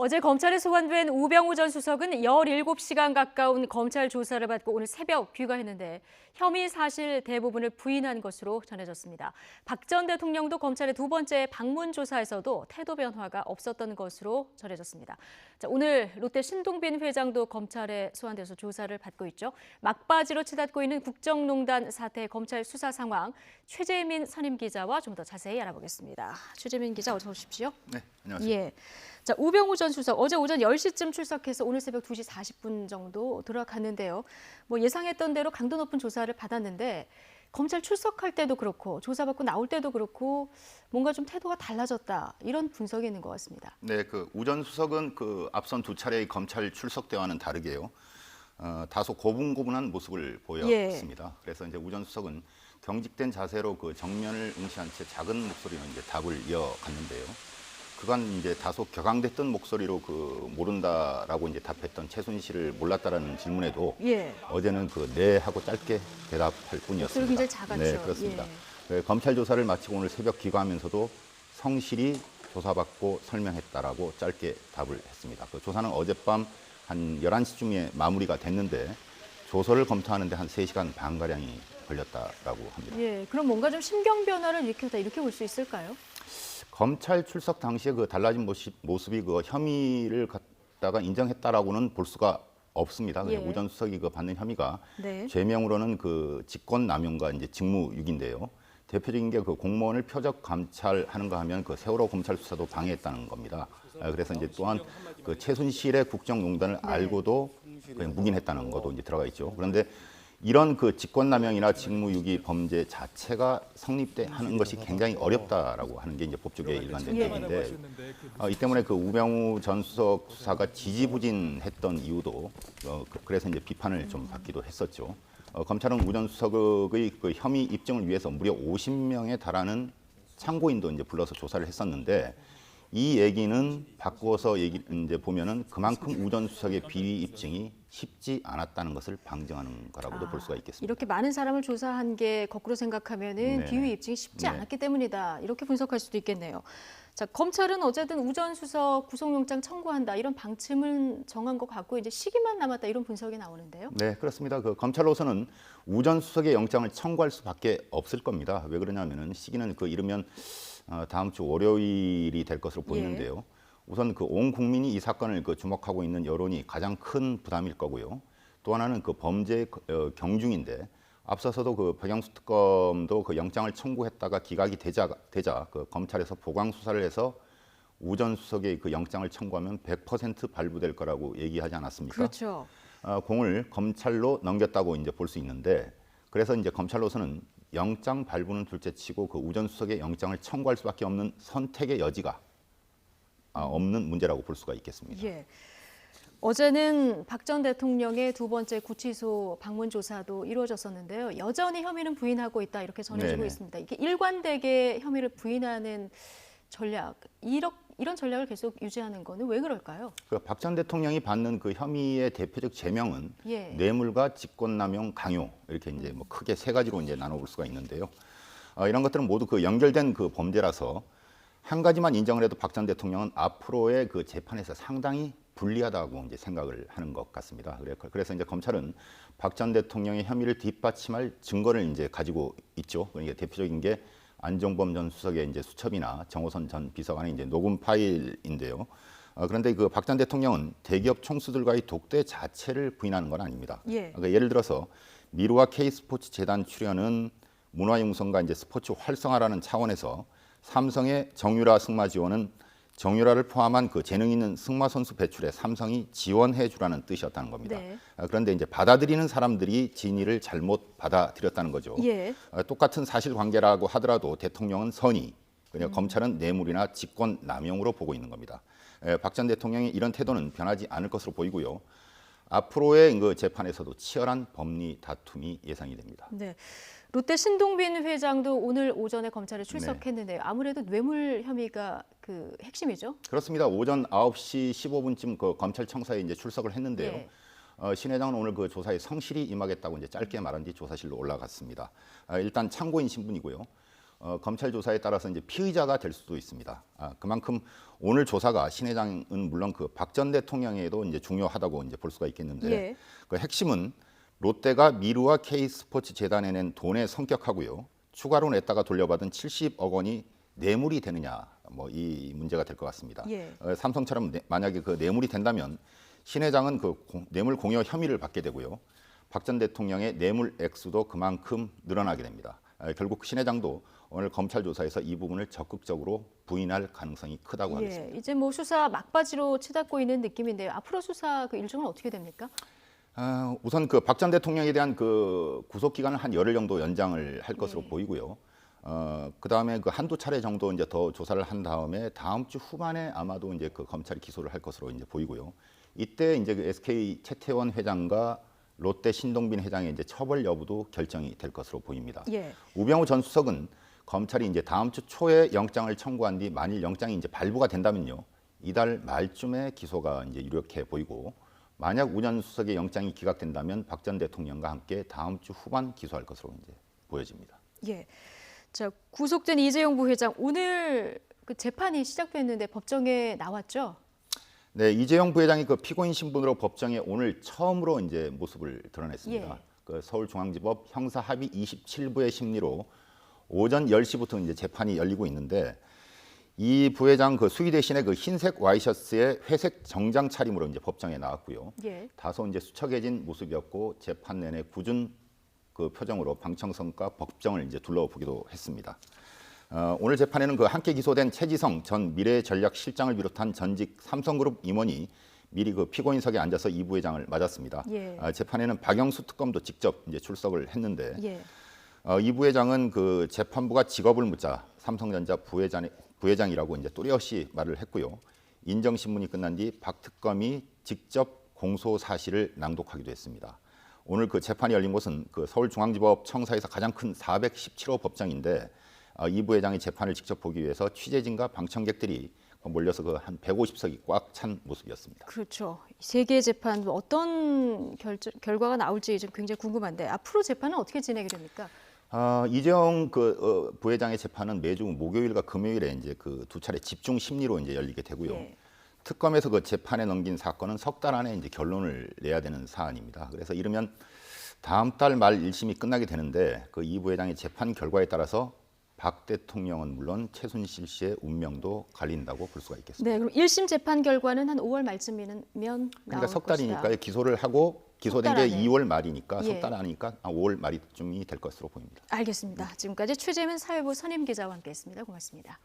어제 검찰에 소환된 우병우 전 수석은 17시간 가까운 검찰 조사를 받고 오늘 새벽 귀가했는데 혐의 사실 대부분을 부인한 것으로 전해졌습니다. 박 전 대통령도 검찰의 두 번째 방문 조사에서도 태도 변화가 없었던 것으로 전해졌습니다. 자, 오늘 롯데 신동빈 회장도 검찰에 소환돼서 조사를 받고 있죠. 막바지로 치닫고 있는 국정농단 사태 검찰 수사 상황 최재민 선임 기자와 좀 더 자세히 알아보겠습니다. 최재민 기자 어서 오십시오. 네, 안녕하세요. 예. 자, 우병우 전 수석 어제 오전 10시쯤 출석해서 오늘 새벽 2시 40분 정도 들어갔는데요. 뭐 예상했던 대로 강도 높은 조사를 받았는데 검찰 출석할 때도 그렇고 조사받고 나올 때도 그렇고 뭔가 좀 태도가 달라졌다 이런 분석이 있는 것 같습니다. 네, 우 전 수석은 앞선 두 차례의 검찰 출석 때와는 다르게요. 다소 고분고분한 모습을 보였습니다. 그래서 이제 우 전 수석은 경직된 자세로 정면을 응시한 채 작은 목소리로 이제 답을 이어갔는데요. 그간 이제 다소 격앙됐던 목소리로 모른다라고 이제 답했던 최순실을 몰랐다라는 질문에도 어제는 네 하고 짧게 대답할 뿐이었습니다. 목소리 굉장히 작았죠. 네, 그렇습니다. 검찰 조사를 마치고 오늘 새벽 귀가하면서도 성실히 조사받고 설명했다라고 짧게 답을 했습니다. 조사는 어젯밤 한 11시쯤에 마무리가 됐는데 조서를 검토하는데 한 3시간 반가량이 걸렸다라고 합니다. 예, 그럼 뭔가 좀 심경 변화를 일으켰다 이렇게 볼 수 있을까요? 검찰 출석 당시에 달라진 모습이 혐의를 갖다가 인정했다라고는 볼 수가 없습니다. 우 전 수석이 받는 혐의가 죄명으로는 직권남용과 이제 직무유기인데요. 대표적인 게 공무원을 표적 감찰하는가 하면 세월호 검찰 수사도 방해했다는 겁니다. 그래서 이제 또한 최순실의 국정농단을 알고도 그냥 묵인했다는 것도 이제 들어가 있죠. 그런데 이런 직권남용이나 직무유기 범죄 자체가 성립돼 하는 것이 굉장히 어렵다라고 하는 게 이제 법조계의 일관된 얘기인데 이 때문에 우병우 전 수석 수사가 지지부진했던 이유도 그래서 이제 비판을 좀 받기도 했었죠. 검찰은 우 전 수석의 혐의 입증을 위해서 무려 50명에 달하는 참고인도 이제 불러서 조사를 했었는데 이 얘기는 바꾸어서 이제 보면은 그만큼 우 전 수석의 비위 입증이 쉽지 않았다는 것을 방증하는 거라고도 볼 수가 있겠습니다. 이렇게 많은 사람을 조사한 게 거꾸로 생각하면은 비위 입증이 쉽지 않았기 때문이다. 이렇게 분석할 수도 있겠네요. 자, 검찰은 어쨌든 우 전 수석 구속영장 청구한다 이런 방침을 정한 것 같고 이제 시기만 남았다 이런 분석이 나오는데요. 네, 그렇습니다. 검찰로서는 우 전 수석의 영장을 청구할 수밖에 없을 겁니다. 왜 그러냐면은 시기는 이르면 다음 주 월요일이 될 것으로 보이는데요. 우선 온 국민이 이 사건을 주목하고 있는 여론이 가장 큰 부담일 거고요. 또 하나는 범죄 경중인데 앞서서도 박영수 특검도 영장을 청구했다가 기각이 되자 검찰에서 보강 수사를 해서 우 전 수석의 영장을 청구하면 100% 발부될 거라고 얘기하지 않았습니까? 그렇죠. 공을 검찰로 넘겼다고 이제 볼 수 있는데 그래서 이제 검찰로서는 영장 발부는 둘째치고 우 전 수석의 영장을 청구할 수밖에 없는 선택의 여지가 없는 문제라고 볼 수가 있겠습니다. 예. 어제는 박 전 대통령의 두 번째 구치소 방문 조사도 이루어졌었는데요. 여전히 혐의는 부인하고 있다 이렇게 전해지고 있습니다. 이게 일관되게 혐의를 부인하는 전략, 이런 전략을 계속 유지하는 거는 왜 그럴까요? 박 전 대통령이 받는 혐의의 대표적 제명은 뇌물과 직권남용, 강요 이렇게 이제 크게 세 가지로 이제 나눠볼 수가 있는데요. 이런 것들은 모두 연결된 범죄라서 한 가지만 인정을 해도 박 전 대통령은 앞으로의 재판에서 상당히 불리하다고 이제 생각을 하는 것 같습니다. 그래서 이제 검찰은 박 전 대통령의 혐의를 뒷받침할 증거를 이제 가지고 있죠. 그러니까 대표적인 게 안종범 전 수석의 이제 수첩이나 정호선 전 비서관의 이제 녹음 파일인데요. 그런데 박 전 대통령은 대기업 총수들과의 독대 자체를 부인하는 건 아닙니다. 그러니까 예를 들어서 미르와 K스포츠 재단 출연은 문화융성과 이제 스포츠 활성화라는 차원에서 삼성의 정유라 승마 지원은 정유라를 포함한 재능 있는 승마 선수 배출에 삼성이 지원해 주라는 뜻이었다는 겁니다. 그런데 이제 받아들이는 사람들이 진위를 잘못 받아들였다는 거죠. 똑같은 사실관계라고 하더라도 대통령은 선의, 그러니까 검찰은 뇌물이나 직권 남용으로 보고 있는 겁니다. 박 전 대통령의 이런 태도는 변하지 않을 것으로 보이고요. 앞으로의 재판에서도 치열한 법리 다툼이 예상이 됩니다. 네. 롯데 신동빈 회장도 오늘 오전에 검찰에 출석했는데요. 아무래도 뇌물 혐의가 핵심이죠? 그렇습니다. 오전 9시 15분쯤 검찰청사에 이제 출석을 했는데요. 신 회장은 오늘 조사에 성실히 임하겠다고 이제 짧게 말한 뒤 조사실로 올라갔습니다. 일단 참고인 신분이고요. 검찰 조사에 따라서 이제 피의자가 될 수도 있습니다. 그만큼 오늘 조사가 신 회장은 물론 그 박 전 대통령에도 이제 중요하다고 이제 볼 수가 있겠는데 예. 그 핵심은 롯데가 미르와 K스포츠 재단에 낸 돈의 성격하고요. 추가로 냈다가 돌려받은 70억 원이 뇌물이 되느냐, 뭐 이 문제가 될 것 같습니다. 예. 삼성처럼 만약에 그 뇌물이 된다면 신 회장은 그 뇌물 공여 혐의를 받게 되고요. 박 전 대통령의 뇌물 액수도 그만큼 늘어나게 됩니다. 결국 신 회장도 오늘 검찰 조사에서 이 부분을 적극적으로 부인할 가능성이 크다고 하겠습니다. 이제 뭐 수사 막바지로 치닫고 있는 느낌인데요. 앞으로 수사 그 일정은 어떻게 됩니까? 우선 그 박 전 대통령에 대한 그 구속 기간을 한 열흘 정도 연장을 할 것으로 보이고요. 그 다음에 그 한두 차례 정도 이제 더 조사를 한 다음에 다음 주 후반에 아마도 이제 그 검찰이 기소를 할 것으로 이제 보이고요. 이때 이제 그 SK 최태원 회장과 롯데 신동빈 회장의 이제 처벌 여부도 결정이 될 것으로 보입니다. 예. 우병우 전 수석은 검찰이 이제 다음 주 초에 영장을 청구한 뒤 만일 영장이 이제 발부가 된다면요. 이달 말쯤에 기소가 이제 유력해 보이고 만약 우 전 수석의 영장이 기각된다면 박 전 대통령과 함께 다음 주 후반 기소할 것으로 이제 보여집니다. 예. 자, 구속된 이재용 부회장 오늘 그 재판이 시작됐는데 법정에 나왔죠? 네, 이재용 부회장이 그 피고인 신분으로 법정에 오늘 처음으로 이제 모습을 드러냈습니다. 예. 그 서울중앙지법 형사합의 27부의 심리로 오전 10시부터 이제 재판이 열리고 있는데 이 부회장 그 수의 대신에 그 흰색 와이셔츠에 회색 정장 차림으로 이제 법정에 나왔고요. 예. 다소 이제 수척해진 모습이었고 재판 내내 굳은 그 표정으로 방청석과 법정을 이제 둘러보기도 했습니다. 오늘 재판에는 그 함께 기소된 최지성 전 미래전략실장을 비롯한 전직 삼성그룹 임원이 미리 그 피고인석에 앉아서 이 부회장을 맞았습니다. 예. 재판에는 박영수 특검도 직접 이제 출석을 했는데 예. 이 부회장은 그 재판부가 직업을 묻자 삼성전자 부회장이라고 이제 뚜렷이 말을 했고요. 인정 신문이 끝난 뒤 박 특검이 직접 공소 사실을 낭독하기도 했습니다. 오늘 그 재판이 열린 곳은 그 서울중앙지법 청사에서 가장 큰 417호 법정인데 이 부회장의 재판을 직접 보기 위해서 취재진과 방청객들이 몰려서 그 한 150석이 꽉 찬 모습이었습니다. 그렇죠. 세 개의 재판 어떤 결과가 나올지 좀 굉장히 궁금한데 앞으로 재판은 어떻게 진행이 됩니까? 이재용 그 부회장의 재판은 매주 목요일과 금요일에 이제 그 두 차례 집중 심리로 이제 열리게 되고요. 예. 특검에서 그 재판에 넘긴 사건은 석 달 안에 이제 결론을 내야 되는 사안입니다. 그래서 이르면 다음 달 말 1심이 끝나게 되는데 그 이 부회장의 재판 결과에 따라서 박 대통령은 물론 최순실 씨의 운명도 갈린다고 볼 수가 있겠습니다. 네, 그럼 1심 재판 결과는 한 5월 말쯤이면 그러니까 석 달이니까 것이다. 기소를 하고 기소된 게 2월 말이니까 예. 석 달 안이니까 5월 말쯤이 될 것으로 보입니다. 알겠습니다. 지금까지 최재민 사회부 선임 기자와 함께했습니다. 고맙습니다.